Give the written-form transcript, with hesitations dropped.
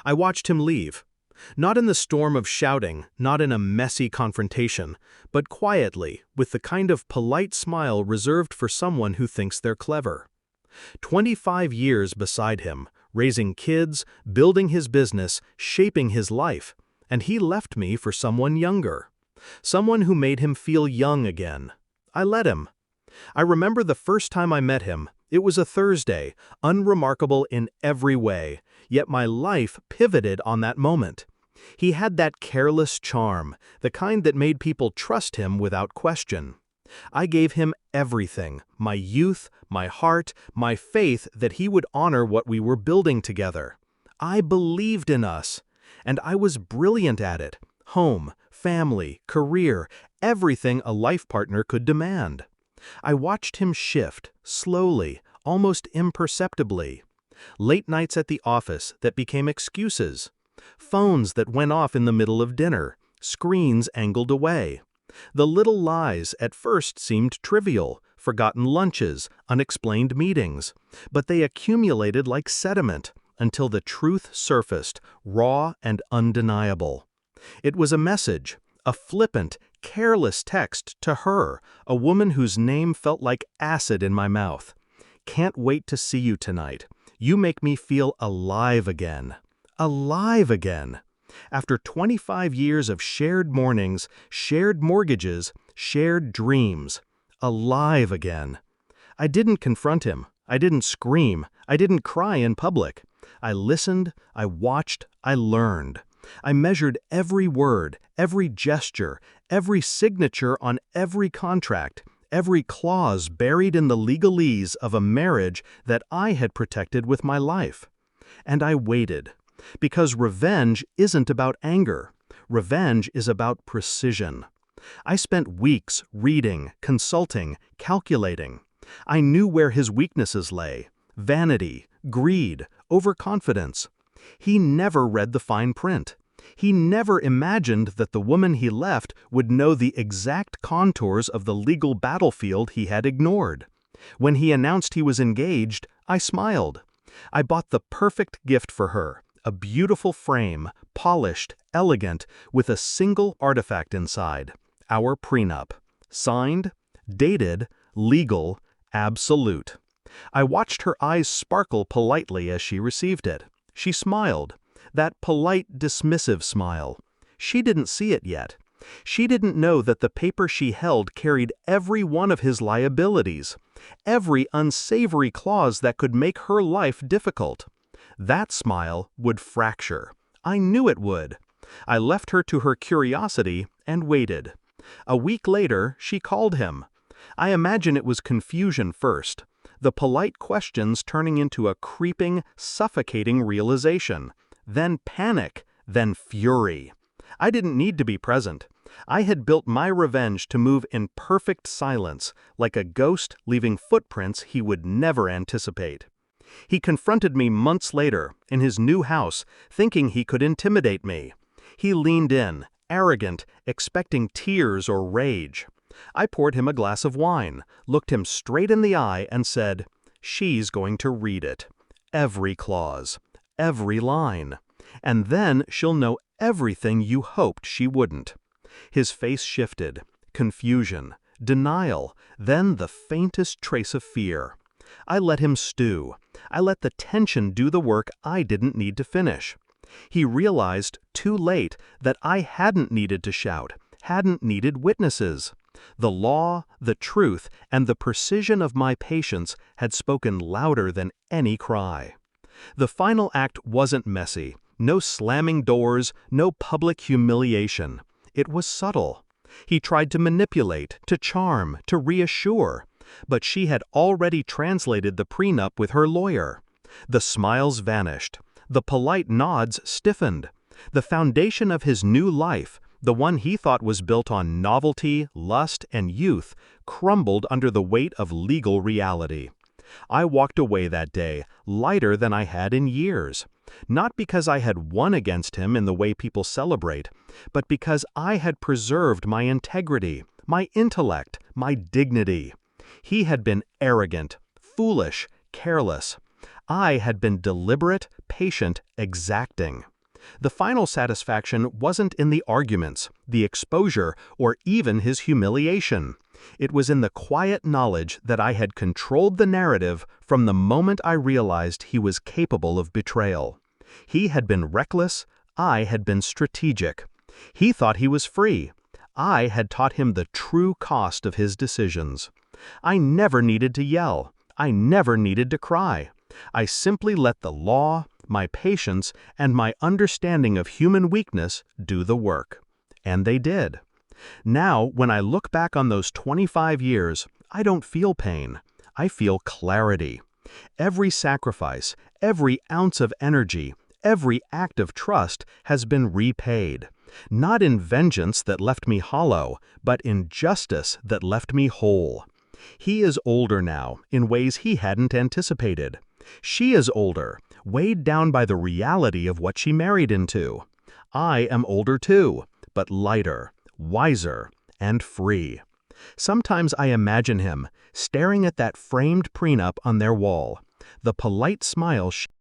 I watched him leave. Not in the storm of shouting, not in a messy confrontation, but quietly, with the kind of polite smile reserved for someone who thinks they're clever. 25 years beside him, raising kids, building his business, shaping his life, and he left me for someone younger. Someone who made him feel young again. I let him. I remember the first time I met him. It was a Thursday, unremarkable in every way, yet my life pivoted on that moment. He had that careless charm, the kind that made people trust him without question. I gave him everything, my youth, my heart, my faith that he would honor what we were building together. I believed in us, and I was brilliant at it. Home, family, career, everything a life partner could demand. I watched him shift, slowly, almost imperceptibly. Late nights at the office that became excuses. Phones that went off in the middle of dinner. Screens angled away. The little lies at first seemed trivial, forgotten lunches, unexplained meetings, but they accumulated like sediment until the truth surfaced, raw and undeniable. It was a message, a flippant, careless text to her, a woman whose name felt like acid in my mouth. Can't wait to see you tonight. You make me feel alive again. Alive again. After 25 years of shared mornings, shared mortgages, shared dreams. Alive again. I didn't confront him. I didn't scream. I didn't cry in public. I listened, I watched, I learned. I measured every word, every gesture, every signature on every contract, every clause buried in the legalese of a marriage that I had protected with my life. And I waited. Because revenge isn't about anger. Revenge is about precision. I spent weeks reading, consulting, calculating. I knew where his weaknesses lay: vanity, greed, overconfidence. He never read the fine print. He never imagined that the woman he left would know the exact contours of the legal battlefield he had ignored. When he announced he was engaged, I smiled. I bought the perfect gift for her. A beautiful frame, polished, elegant, with a single artifact inside. Our prenup. Signed, dated, legal, absolute. I watched her eyes sparkle politely as she received it. She smiled. That polite, dismissive smile. She didn't see it yet. She didn't know that the paper she held carried every one of his liabilities, every unsavory clause that could make her life difficult. That smile would fracture. I knew it would. I left her to her curiosity and waited. A week later, she called him. I imagine it was confusion first, the polite questions turning into a creeping, suffocating realization, then panic, then fury. I didn't need to be present. I had built my revenge to move in perfect silence, like a ghost leaving footprints he would never anticipate. He confronted me months later, in his new house, thinking he could intimidate me. He leaned in, arrogant, expecting tears or rage. I poured him a glass of wine, looked him straight in the eye, and said, "She's going to read it. Every clause. Every line. And then she'll know everything you hoped she wouldn't." His face shifted. Confusion, denial, then the faintest trace of fear. I let him stew. I let the tension do the work I didn't need to finish. He realized, too late, that I hadn't needed to shout, hadn't needed witnesses. The law, the truth, and the precision of my patience had spoken louder than any cry. The final act wasn't messy. No slamming doors, no public humiliation. It was subtle. He tried to manipulate, to charm, to reassure. But she had already translated the prenup with her lawyer. The smiles vanished. The polite nods stiffened. The foundation of his new life, the one he thought was built on novelty, lust, and youth, crumbled under the weight of legal reality. I walked away that day, lighter than I had in years. Not because I had won against him in the way people celebrate, but because I had preserved my integrity, my intellect, my dignity. He had been arrogant, foolish, careless. I had been deliberate, patient, exacting. The final satisfaction wasn't in the arguments, the exposure, or even his humiliation. It was in the quiet knowledge that I had controlled the narrative from the moment I realized he was capable of betrayal. He had been reckless, I had been strategic. He thought he was free. I had taught him the true cost of his decisions. I never needed to yell. I never needed to cry. I simply let the law, my patience, and my understanding of human weakness do the work. And they did. Now, when I look back on those 25 years, I don't feel pain. I feel clarity. Every sacrifice, every ounce of energy, every act of trust has been repaid. Not in vengeance that left me hollow, but in justice that left me whole. He is older now, in ways he hadn't anticipated. She is older, weighed down by the reality of what she married into. I am older too, but lighter, wiser, and free. Sometimes I imagine him, staring at that framed prenup on their wall, the polite smile